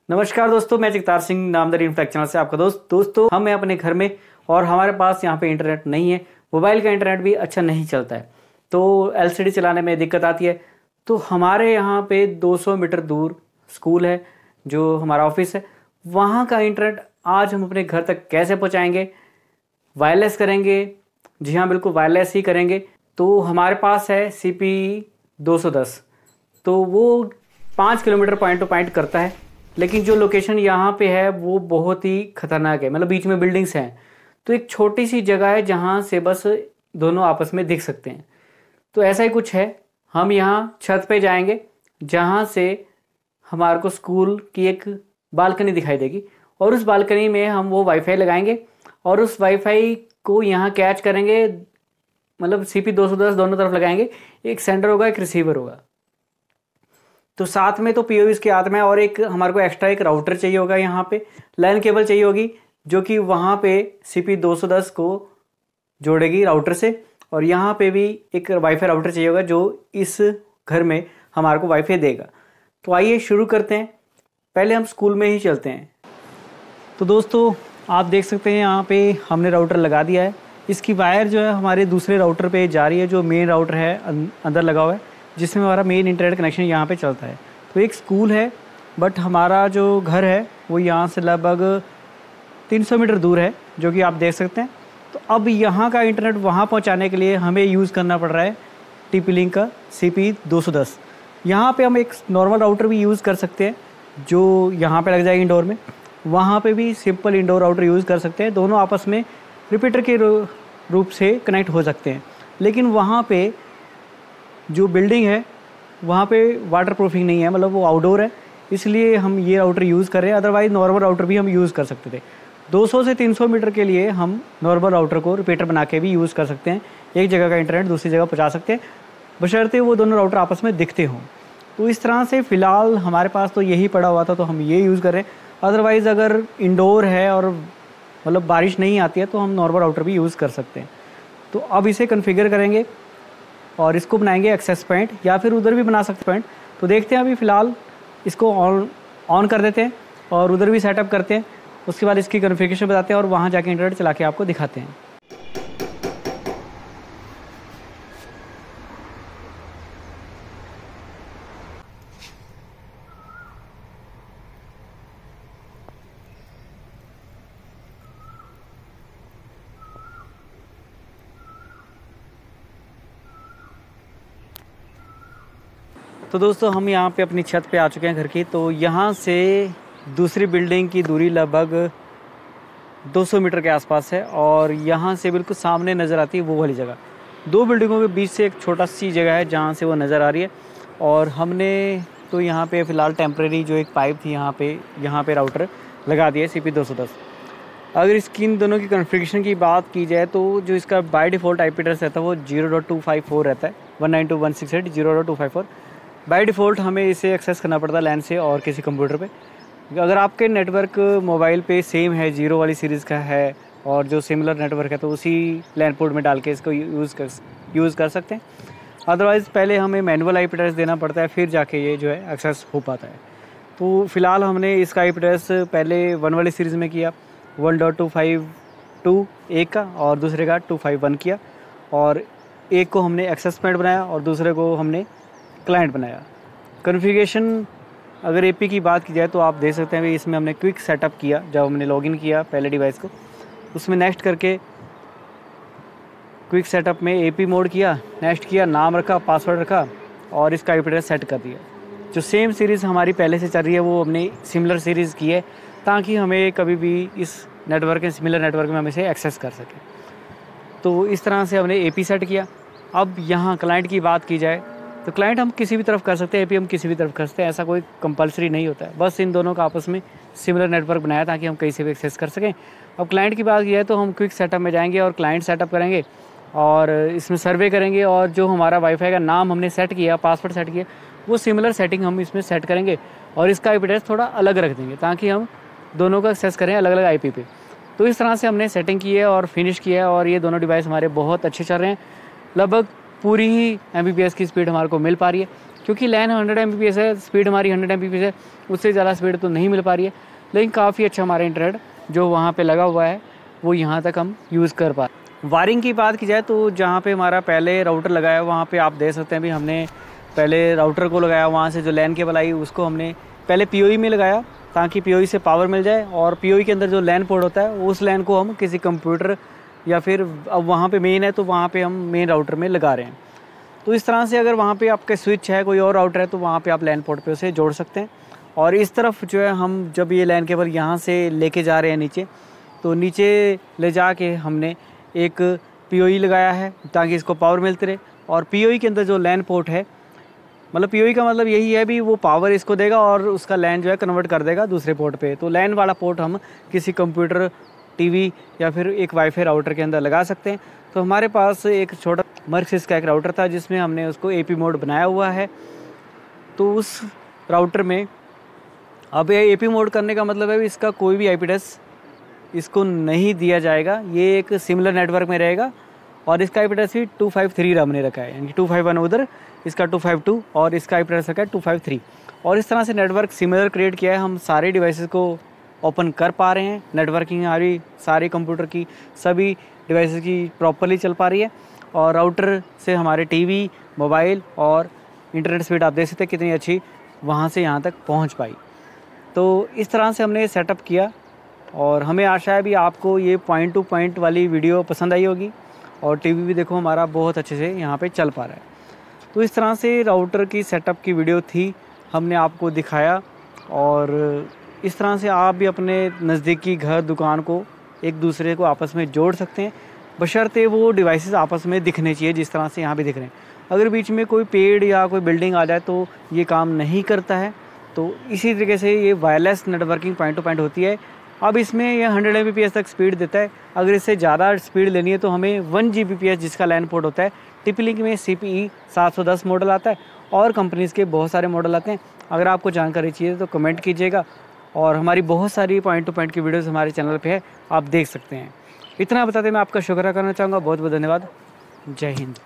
नमस्कार दोस्तों, मैं जगतार सिंह नामदार इन्फ्लेक्ट चैनल से आपका दोस्तों हम हैं अपने घर में और हमारे पास यहाँ पे इंटरनेट नहीं है। मोबाइल का इंटरनेट भी अच्छा नहीं चलता है, तो एलसीडी चलाने में दिक्कत आती है। तो हमारे यहाँ पे 200 मीटर दूर स्कूल है, जो हमारा ऑफिस है, वहाँ का इंटरनेट आज हम अपने घर तक कैसे पहुँचाएँगे? वायरलेस करेंगे? जी हाँ, बिल्कुल वायरलेस ही करेंगे। तो हमारे पास है CP210, तो वो 5 किलोमीटर पॉइंट टू पॉइंट करता है, लेकिन जो लोकेशन यहाँ पे है वो बहुत ही खतरनाक है। मतलब बीच में बिल्डिंग्स हैं, तो एक छोटी सी जगह है जहाँ से बस दोनों आपस में दिख सकते हैं। तो ऐसा ही कुछ है, हम यहाँ छत पे जाएंगे जहाँ से हमारे को स्कूल की एक बालकनी दिखाई देगी, और उस बालकनी में हम वो वाईफाई लगाएंगे और उस वाईफाई को यहाँ कैच करेंगे। मतलब CP210 दोनों तरफ लगाएंगे, एक सेंडर होगा, एक रिसीवर होगा। तो साथ में तो पीओ इसके हाथ में, और एक हमारे को एक्स्ट्रा एक राउटर चाहिए होगा, यहाँ पे लाइन केबल चाहिए होगी जो कि वहाँ पे CP210 को जोड़ेगी राउटर से, और यहाँ पे भी एक वाईफाई राउटर चाहिए होगा जो इस घर में हमारे को वाईफाई देगा। तो आइए शुरू करते हैं। पहले हम स्कूल में ही चलते हैं। तो दोस्तों आप देख सकते हैं यहाँ पे हमने राउटर लगा दिया है। इसकी वायर जो है हमारे दूसरे राउटर पे जा रही है, जो मेन राउटर है अंदर लगा हुआ है, जिसमें हमारा मेन इंटरनेट कनेक्शन यहाँ पे चलता है। तो एक स्कूल है, बट हमारा जो घर है वो यहाँ से लगभग 300 मीटर दूर है, जो कि आप देख सकते हैं। तो अब यहाँ का इंटरनेट वहाँ पहुँचाने के लिए हमें यूज़ करना पड़ रहा है TP-Link का CP210। यहाँ पे हम एक नॉर्मल राउटर भी यूज़ कर सकते हैं जो यहाँ पे लग जाएगी इंडोर में। वहाँ पे भी सिंपल इंडोर राउटर यूज़ कर सकते हैं, दोनों आपस में रिपीटर के रूप से कनेक्ट हो सकते हैं। लेकिन वहाँ पे जो बिल्डिंग है वहाँ पे वाटर प्रूफिंग नहीं है, मतलब वो आउटडोर है, इसलिए हम ये राउटर यूज़ कर रहे हैं। अदरवाइज़ नॉर्मल राउटर भी हम यूज़ कर सकते थे। 200 से 300 मीटर के लिए हम नॉर्मल राउटर को रिपीटर बना के भी यूज़ कर सकते हैं, एक जगह का इंटरनेट दूसरी जगह पहुँचा सकते हैं, बशर्ते वो दोनों राउटर आपस में दिखते हों। तो इस तरह से फ़िलहाल हमारे पास तो यही पड़ा हुआ था, तो हम ये यूज़ कर रहे हैं। अदरवाइज़ अगर इंडोर है और मतलब बारिश नहीं आती है तो हम नॉर्मल राउटर भी यूज़ कर सकते हैं। तो अब इसे कन्फिगर करेंगे और इसको बनाएंगे एक्सेस पॉइंट, या फिर उधर भी बना सकते पॉइंट। तो देखते हैं, अभी फ़िलहाल इसको ऑन कर देते हैं और उधर भी सेटअप करते हैं। उसके बाद इसकी कॉन्फ़िगरेशन बताते हैं और वहाँ जाके इंटरनेट चला के आपको दिखाते हैं। तो दोस्तों हम यहाँ पे अपनी छत पे आ चुके हैं घर की। तो यहाँ से दूसरी बिल्डिंग की दूरी लगभग 200 मीटर के आसपास है, और यहाँ से बिल्कुल सामने नज़र आती है वो वाली जगह। दो बिल्डिंगों के बीच से एक छोटा सी जगह है जहाँ से वो नज़र आ रही है। और हमने तो यहाँ पे फ़िलहाल टेम्प्रेरी जो एक पाइप थी यहाँ पे राउटर लगा दिया है CP210। अगर इसकी इन दोनों की कॉन्फ़िगरेशन की बात की जाए तो जो इसका बाय डिफ़ॉल्ट IP एड्रेस रहता है वो 0.254 रहता है, 192.168.0.254। बाय डिफ़ॉल्ट हमें इसे एक्सेस करना पड़ता है लैन से और किसी कंप्यूटर पे। अगर आपके नेटवर्क मोबाइल पे सेम है, 0 वाली सीरीज़ का है और जो सिमिलर नेटवर्क है, तो उसी लैन पोर्ट में डाल के इसको यूज़ कर सकते हैं। अदरवाइज़ पहले हमें मैनुअल IP एड्रेस देना पड़ता है, फिर जाके ये जो है एक्सेस हो पाता है। तो फ़िलहाल हमने इसका IP एड्रेस पहले 1 वाली सीरीज़ में किया, 1.252 एक का, और दूसरे का 251 किया, और एक को हमने एक्सेस पॉइंट बनाया और दूसरे को हमने क्लाइंट बनाया। कॉन्फ़िगरेशन अगर AP की बात की जाए तो आप देख सकते हैं कि इसमें हमने क्विक सेटअप किया। जब हमने लॉगिन किया पहले डिवाइस को, उसमें नेक्स्ट करके क्विक सेटअप में AP मोड किया, नेक्स्ट किया, नाम रखा, पासवर्ड रखा और इसका IP एड्रेस सेट कर दिया। जो सेम सीरीज़ हमारी पहले से चल रही है वो हमने सिमिलर सीरीज़ की है, ताकि हमें कभी भी इस नेटवर्क के सिमिलर नेटवर्क में हम इसे एक्सेस कर सकें। तो इस तरह से हमने AP सेट किया। अब यहाँ क्लाइंट की बात की जाए तो क्लाइंट हम किसी भी तरफ कर सकते हैं, AP हम किसी भी तरफ कर सकते हैं, ऐसा कोई कंपलसरी नहीं होता है। बस इन दोनों का आपस में सिमिलर नेटवर्क बनाया ताकि हम कहीं से भी एक्सेस कर सकें। अब क्लाइंट की बात की जाए तो हम क्विक सेटअप में जाएंगे और क्लाइंट सेटअप करेंगे और इसमें सर्वे करेंगे, और जो हमारा वाईफाई का नाम हमने सेट किया, पासवर्ड सेट किया, वो सिमिलर सेटिंग हम इसमें सेट करेंगे और इसका IP एड्रेस थोड़ा अलग रख देंगे ताकि हम दोनों का एक्सेस करें अलग अलग IP पे। तो इस तरह से हमने सेटिंग की है और फिनिश किया है, और ये दोनों डिवाइस हमारे बहुत अच्छे चल रहे हैं। लगभग पूरी ही Mbps की स्पीड हमारे को मिल पा रही है, क्योंकि लैन 100 Mbps है, स्पीड हमारी 100 Mbps है, उससे ज़्यादा स्पीड तो नहीं मिल पा रही है, लेकिन काफ़ी अच्छा हमारा इंटरनेट जो वहाँ पे लगा हुआ है वो यहाँ तक हम यूज़ कर पा रहे हैं। वायरिंग की बात की जाए तो जहाँ पे हमारा पहले राउटर लगाया वहाँ पे आप देख सकते हैं भी हमने पहले राउटर को लगाया, वहाँ से जो लैन केबल आई उसको हमने पहले POE में लगाया ताकि POE से पावर मिल जाए, और POE के अंदर जो लैन पोर्ट होता है उस लैन को हम किसी कंप्यूटर या फिर अब वहाँ पे मेन है तो वहाँ पे हम मेन राउटर में लगा रहे हैं। तो इस तरह से अगर वहाँ पे आपके स्विच है, कोई और राउटर है, तो वहाँ पे आप लैन पोर्ट पे उसे जोड़ सकते हैं। और इस तरफ जो है हम जब ये लैन केबल यहाँ से लेके जा रहे हैं नीचे, तो नीचे ले जा के हमने एक POE लगाया है ताकि इसको पावर मिलती रहे। और POE के अंदर जो लैन पोर्ट है, मतलब POE का मतलब यही है भी वो पावर इसको देगा और उसका लैन जो है कन्वर्ट कर देगा दूसरे पोर्ट पे। तो लैन वाला पोर्ट हम किसी कंप्यूटर, टीवी या फिर एक वाईफाई राउटर के अंदर लगा सकते हैं। तो हमारे पास एक छोटा मर्कसिस का एक राउटर था जिसमें हमने उसको AP मोड बनाया हुआ है। तो उस राउटर में अब ये AP मोड करने का मतलब है इसका कोई भी IP एड्रेस इसको नहीं दिया जाएगा, ये एक सिमिलर नेटवर्क में रहेगा। और इसका IP एड्रेस भी 253 हमने रखा है, यानी 251 उधर, इसका 252 और इसका IP एड्रेस रखा है 253। और इस तरह से नेटवर्क सिमिलर क्रिएट किया है, हम सारे डिवाइसेस को ओपन कर पा रहे हैं। नेटवर्किंग हमारी सारे कंप्यूटर की, सभी डिवाइसेस की प्रॉपरली चल पा रही है। और राउटर से हमारे टीवी, मोबाइल और इंटरनेट स्पीड आप देख सकते हैं कितनी अच्छी वहाँ से यहाँ तक पहुँच पाई। तो इस तरह से हमने सेटअप किया और हमें आशा है भी आपको ये पॉइंट टू पॉइंट वाली वीडियो पसंद आई होगी। और टीवी भी देखो हमारा बहुत अच्छे से यहाँ पे चल पा रहा है। तो इस तरह से राउटर की सेटअप की वीडियो थी, हमने आपको दिखाया। और इस तरह से आप भी अपने नज़दीकी घर, दुकान को एक दूसरे को आपस में जोड़ सकते हैं, बशर्ते वो डिवाइसेस आपस में दिखने चाहिए जिस तरह से यहाँ पे दिख रहे हैं। अगर बीच में कोई पेड़ या कोई बिल्डिंग आ जाए तो ये काम नहीं करता है। तो इसी तरीके से ये wireless networking point two point होती है। अब इसमें यह 100 Mbps तक स्पीड देता है। अगर इससे ज़्यादा स्पीड लेनी है तो हमें 1 Gbps जिसका लैन पोर्ट होता है, टिपलिंक में CPE 710 मॉडल आता है और कंपनीज़ के बहुत सारे मॉडल आते हैं। अगर आपको जानकारी चाहिए तो कमेंट कीजिएगा, और हमारी बहुत सारी पॉइंट टू पॉइंट की वीडियोस हमारे चैनल पे है, आप देख सकते हैं। इतना बताते मैं आपका शुक्रिया करना चाहूँगा। बहुत बहुत धन्यवाद। जय हिंद।